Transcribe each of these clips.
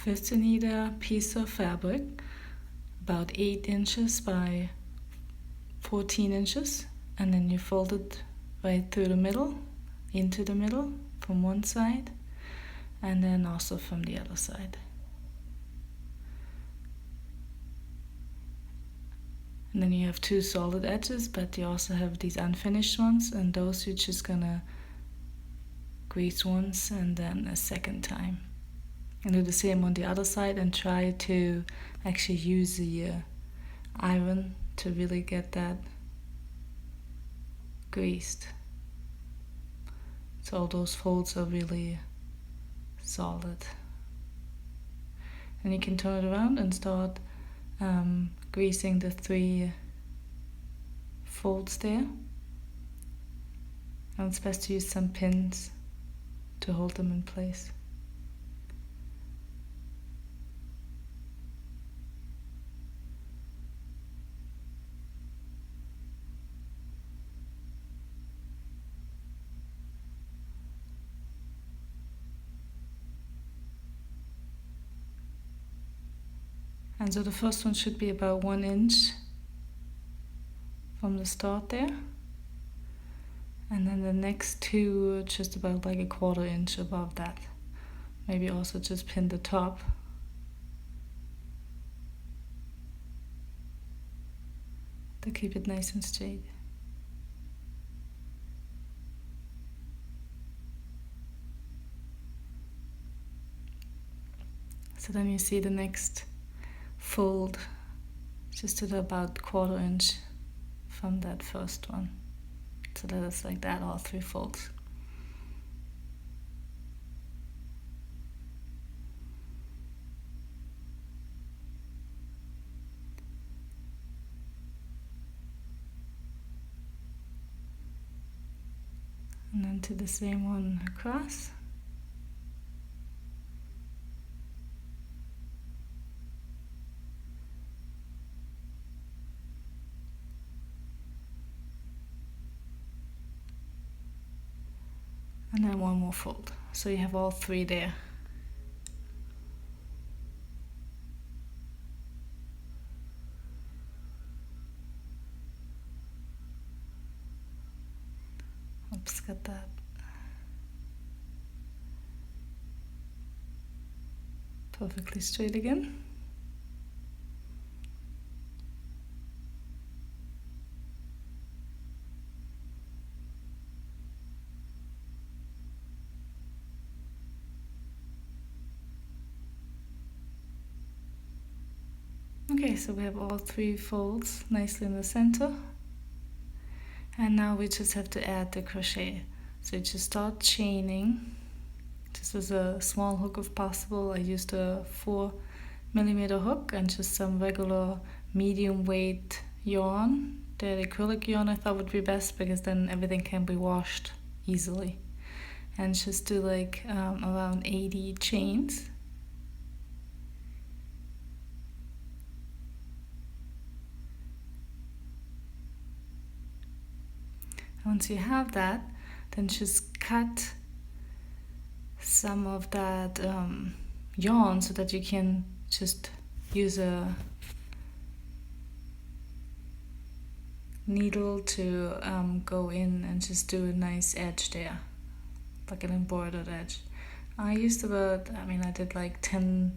First you need a piece of fabric about 8 inches by 14 inches, and then you fold it right through the middle, into the middle from one side, and then also from the other side. And then you have 2 solid edges, but you also have these unfinished ones, and those you're just gonna grease once and then a second time. And do the same on the other side, and try to actually use the iron to really get that greased, so all those folds are really solid. And you can turn it around and start greasing the 3 folds there. And it's best to use some pins to hold them in place. And so the first one should be about 1 inch from the start there. And then the next 2 just about like a 1/4 inch above that. Maybe also just pin the top. To keep it nice and straight. So then you see the next fold just at about 1/4 inch from that first one. So that is like that, all 3 folds. And then to the same one across. And then 1 more fold. So you have all 3 there. Oops, got that. Perfectly straight again. Okay, so we have all 3 folds nicely in the center. And now we just have to add the crochet. So you just start chaining, just with a small hook if possible. I used a 4mm hook and just some regular medium weight yarn. The acrylic yarn I thought would be best because then everything can be washed easily. And just do like around 80 chains. Once you have that, then just cut some of that yarn so that you can just use a needle to go in and just do a nice edge there, like an embroidered edge. I used about, I did like 10,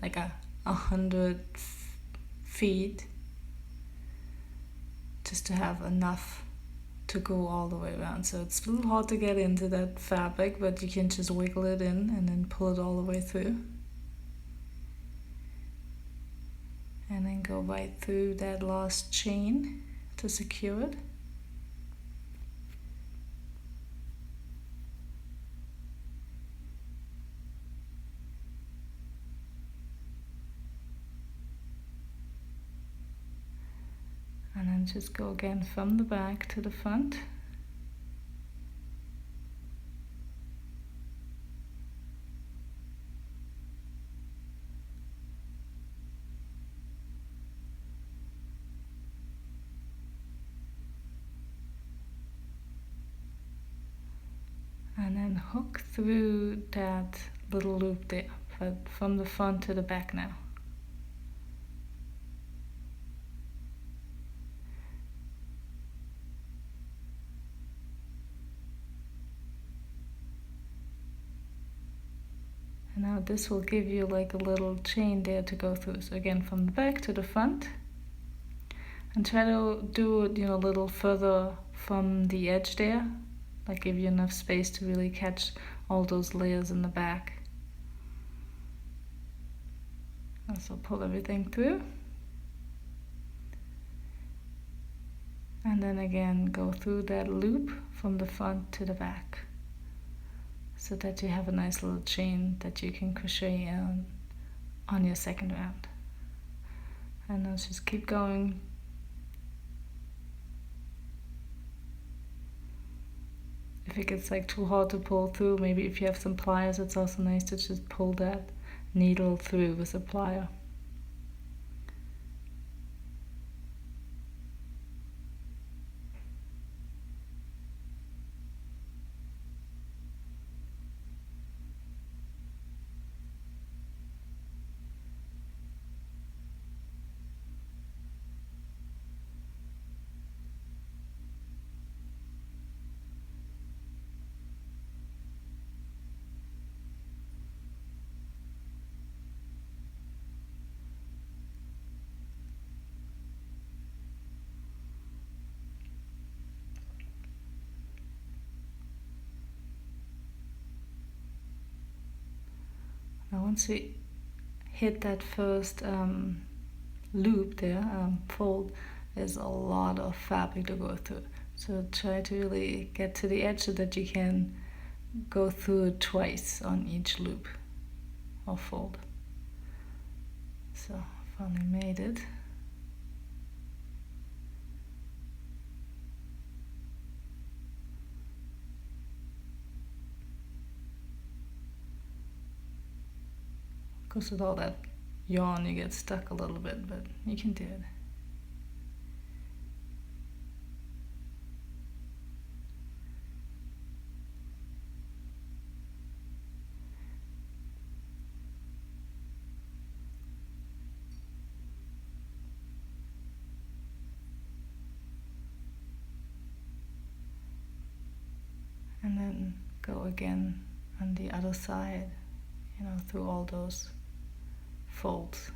like 100 feet just to have enough to go all the way around. So it's a little hard to get into that fabric, but you can just wiggle it in and then pull it all the way through. And then go right through that last chain to secure it. And then just go again from the back to the front. And then hook through that little loop there but from the front to the back now. And now this will give you like a little chain there to go through. So again, from the back to the front, and try to do it, a little further from the edge there, like give you enough space to really catch all those layers in the back. And so pull everything through. And then again, go through that loop from the front to the back, so that you have a nice little chain that you can crochet on your second round. And then just keep going. If it gets like too hard to pull through, maybe if you have some pliers, it's also nice to just pull that needle through with a plier. Now once we hit that first loop there, fold, there's a lot of fabric to go through. So try to really get to the edge so that you can go through it twice on each loop or fold. So I finally made it. Because with all that yarn you get stuck a little bit, but you can do it. And then go again on the other side, through all those folds.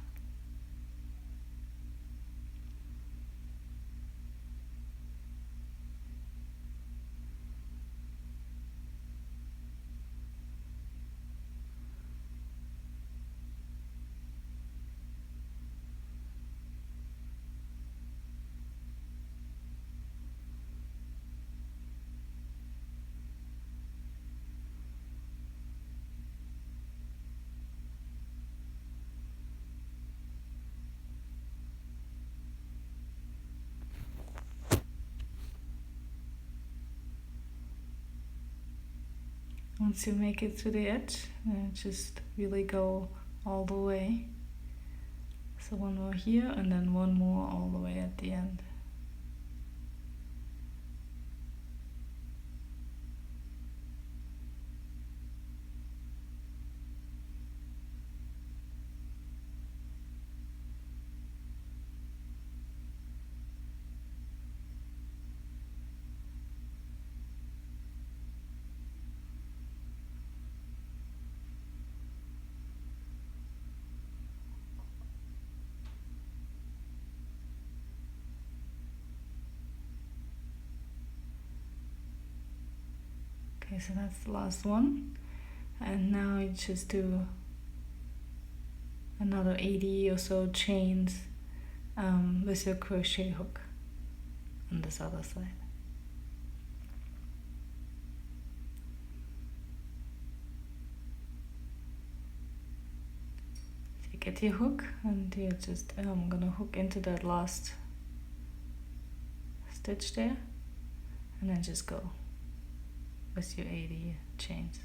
Once you make it to the edge, just really go all the way. So one more here and then one more all the way at the end. Okay, so that's the last one, and now you just do another 80 or so chains with your crochet hook on this other side. So you get your hook and you just, I'm gonna hook into that last stitch there and then just go with your 80 chains.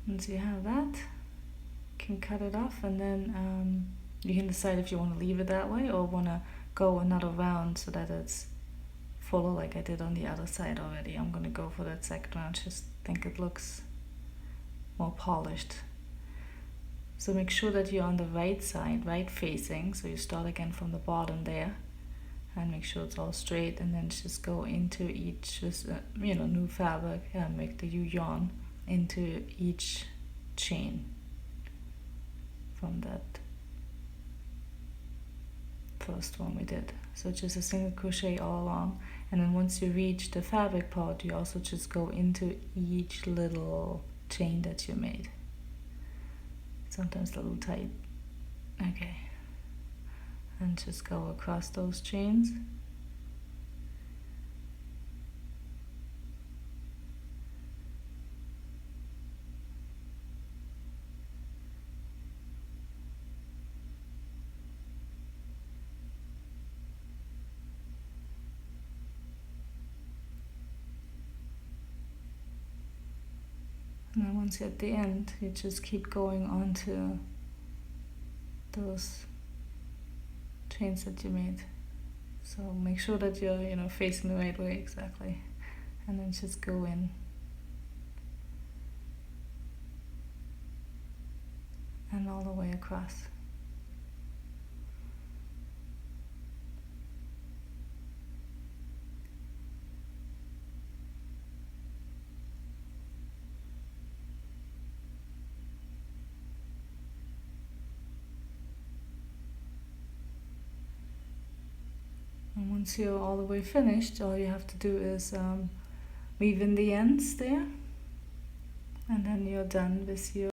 Once you have that, can cut it off, and then you can decide if you want to leave it that way or want to go another round so that it's fuller like I did on the other side already. I'm going to go for that second round, just think it looks more polished. So make sure that you're on the right side, right facing, so you start again from the bottom there and make sure it's all straight, and then just go into each, just new fabric, make the U-yarn into each chain from that first one we did. So just a single crochet all along, and then once you reach the fabric part, you also just go into each little chain that you made. Sometimes a little tight. Okay, and just go across those chains. And then once you're at the end, you just keep going on to those chains that you made. So make sure that you're facing the right way exactly, and then just go in and all the way across. And once you're all the way finished, all you have to do is weave in the ends there, and then you're done with your